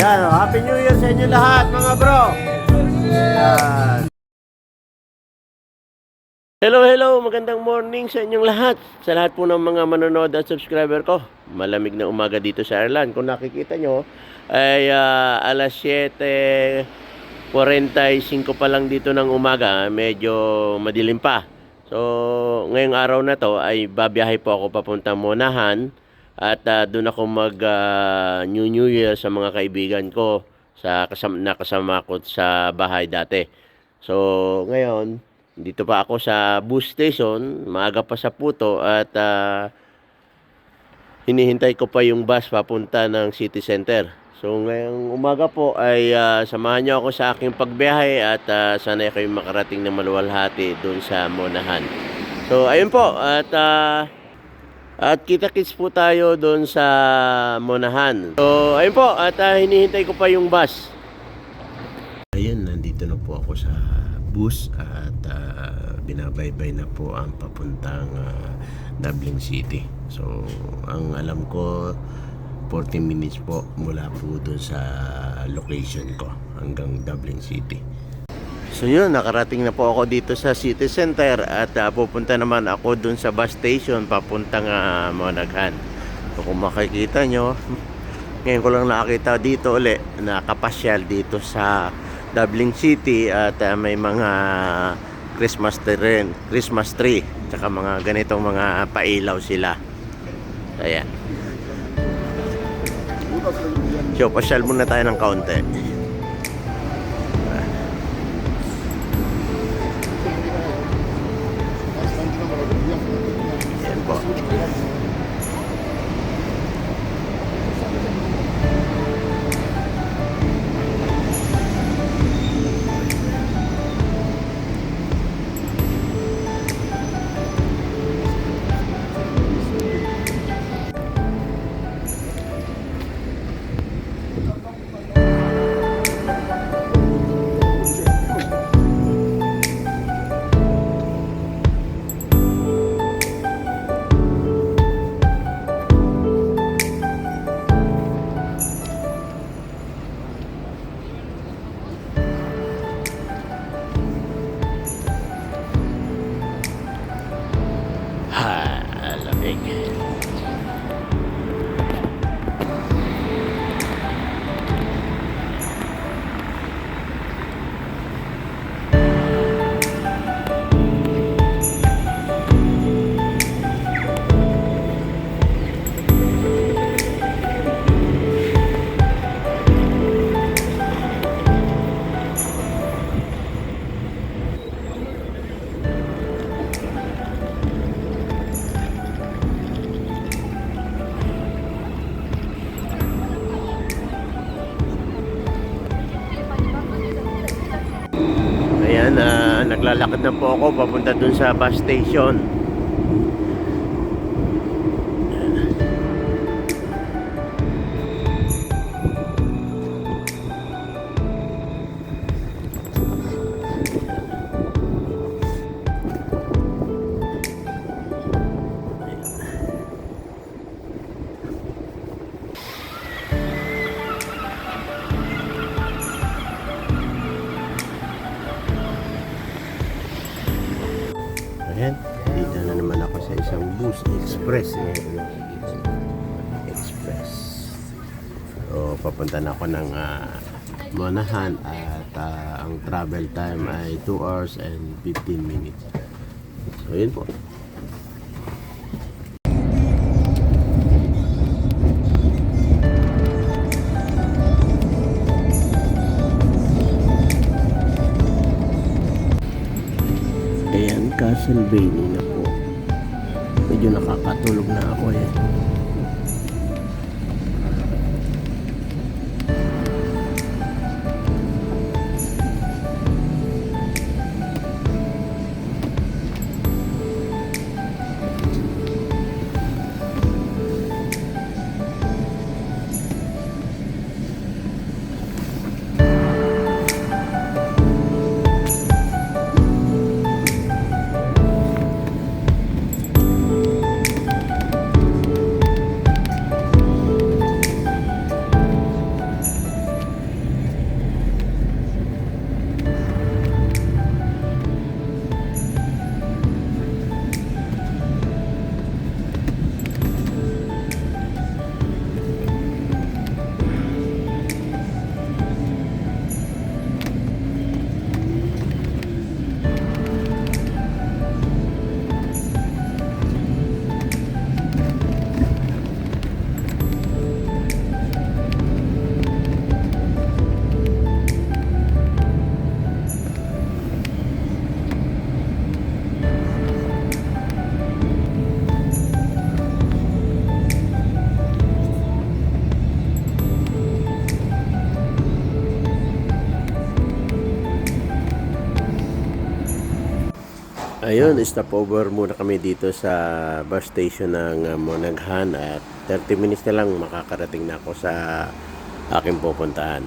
Yan, Happy New Year sa inyo lahat mga bro. Yan. Hello, magandang morning sa inyong lahat. Sa lahat po ng mga manonood at subscriber ko. Malamig na umaga dito sa Ireland. Kung nakikita nyo, ay alas 7:45 pa lang dito ng umaga. Medyo madilim pa. So, ngayong araw na to ay babiyahe po ako papuntang Monaghan. At doon ako mag New Year sa mga kaibigan ko sa nakasama ko sa bahay dati. So, ngayon, dito pa ako sa bus station, maaga pa sa Puto at hinihintay ko pa yung bus papunta ng city center. So ngayong umaga po ay samahan niyo ako sa aking pagbiyahe at sana kayo makarating ng maluwalhati doon sa Monaghan. So ayun po at kita-kits po tayo doon sa Monaghan. So ayun po at hinihintay ko pa yung bus. Ayun, nandito na po ako sa bus at binabaybay na po ang papuntang Dublin City. So ang alam ko 40 minutes po mula po dun sa location ko hanggang Dublin City. So yun, nakarating na po ako dito sa city center at pupunta naman ako dun sa bus station papuntang Monaghan. So kung makikita nyo, ngayon ko lang nakakita dito uli, nakapasyal dito sa Dublin City at may mga Christmas tree, tsaka mga ganitong mga pailaw sila. Ayan. So, pasyal muna tayo ng kaunti. Ayan po. Lamig. Ayan, naglalakad na po ako papunta dun sa bus station. Ayan, dito na naman ako sa isang bus express. Express. So, papunta na ako ng Monaghan at ang travel time ay 2 hours and 15 minutes. So, yun po. Ayan, Castlevania na po. Medyo nakakatulog na ako eh. Ayun, stopover muna kami dito sa bus station ng Monaghan at 30 minutes na lang makakarating na ako sa aking pupuntahan.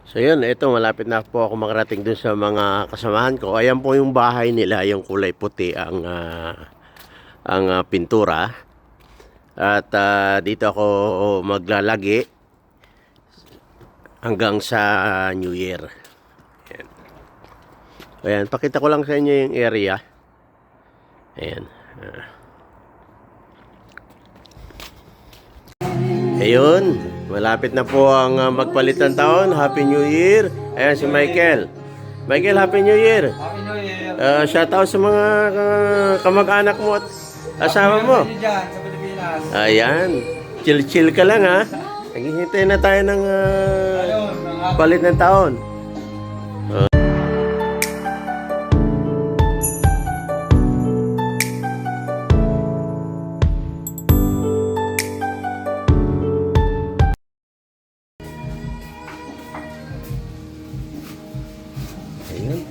So yun, ito malapit na po ako makarating dun sa mga kasamahan ko. Ayan po yung bahay nila, yung kulay puti ang pintura. At dito ako maglalagi hanggang sa New Year. Ayan. Ayan, pakita ko lang sa inyo yung area. Ayan. Ayun, malapit na po ang magpalit ng taon. Happy New Year. Ayan si Michael. Michael, Happy New Year. Happy New Year. Shout out sa mga kamag-anak mo at asawa mo. Happy New Year dyan sa Pilipinas. Ayan, chill-chill ka lang ha. Naghihintay na tayo ng palit ng taon. Ayun.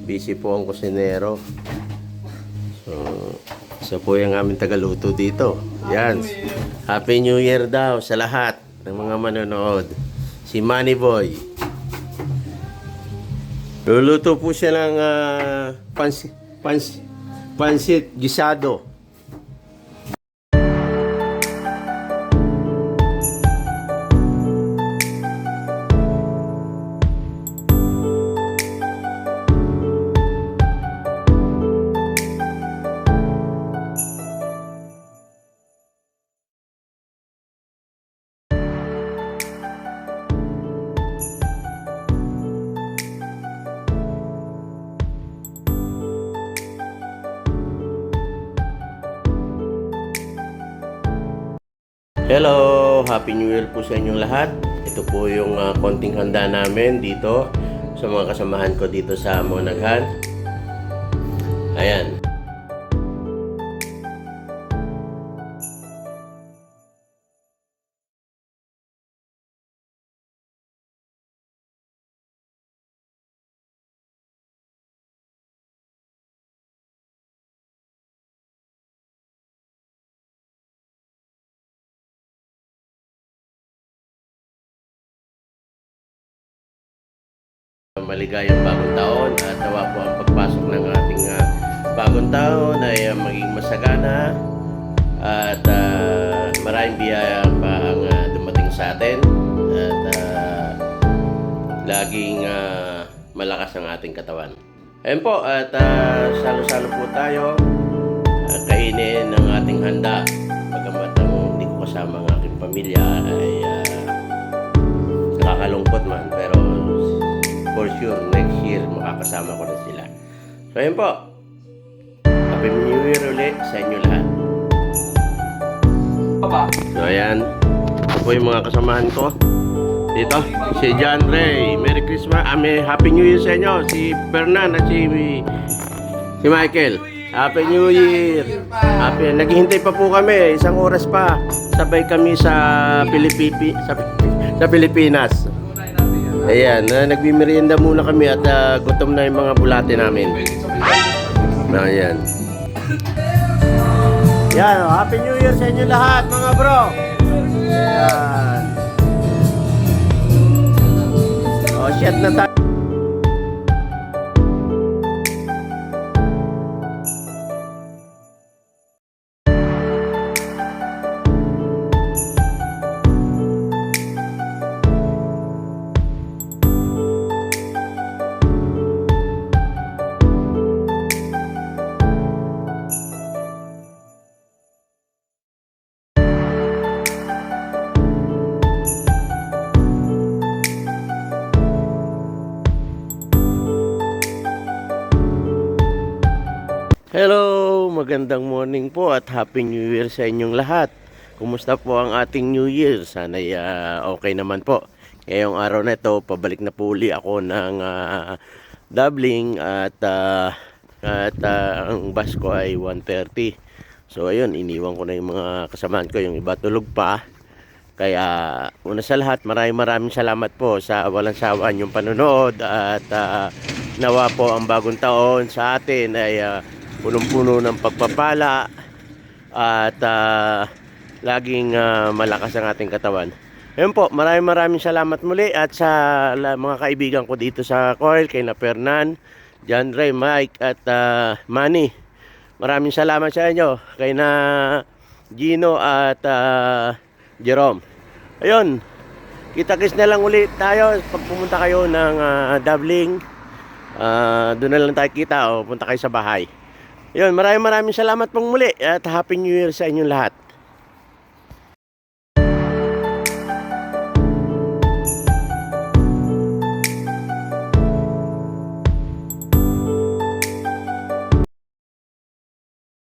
Busy po ang kusinero. So, isa po yung aming tagaluto dito. Yan. Happy New Year daw sa lahat ng mga manonood. Si Manny Boy. Luluto po siya ng pansit gisado. Hello! Happy New Year po sa inyong lahat. Ito po yung konting handa namin dito sa mga kasamahan ko dito sa Monaghan. Ayan. Maligayang bagong taon at nawa po ang pagpasok ng ating bagong taon ay maging masagana at maraming biyaya pa ang dumating sa atin at laging malakas ang ating katawan. Ayun po at salo-salo po tayo kainin ng ating handa. Pagamat hindi ko kasama ang aking pamilya ay nakakalungkot man, pero for sure, next year, makakasama ko na sila. So, ayun po. Happy New Year ulit sa inyo lahat. So, ayan. Ito po yung mga kasamahan ko. Dito, si John Ray. Merry Christmas. May Happy New Year sa inyo. Si Fernan at si Michael. Happy New Year. Naghihintay pa po kami. Isang oras pa. Sabay kami sa Pilipinas. Ayan, nagmimerienda muna kami at gutom na yung mga bulate namin. Ayan. Yan, Happy New Year sa inyo lahat mga bro. Ayan. Oh, shit na tayo. Hello, magandang morning po at Happy New Year sa inyong lahat. Kumusta po ang ating New Year? Sana'y okay naman po. Ngayong araw na ito, pabalik na po uli ako ng Dabling at ang bus ko ay 1:30. So ayun, iniwan ko na yung mga kasamahan ko, yung iba tulog pa. Kaya una sa lahat, maraming salamat po sa walang sawaan yung panonood at nawa po ang bagong taon sa atin ay punong-puno ng pagpapala at laging malakas ang ating katawan. Ayun po, maraming salamat muli at sa mga kaibigan ko dito sa Coil, kay na Fernan, John Ray, Mike at Manny. Maraming salamat sa inyo, kay na Gino at Jerome. Ayun, kita-kits na lang ulit tayo pag pumunta kayo ng Dabling. Doon na lang tayo kita o punta kayo sa bahay. Ayun, maraming salamat pong muli at Happy New Year sa inyong lahat.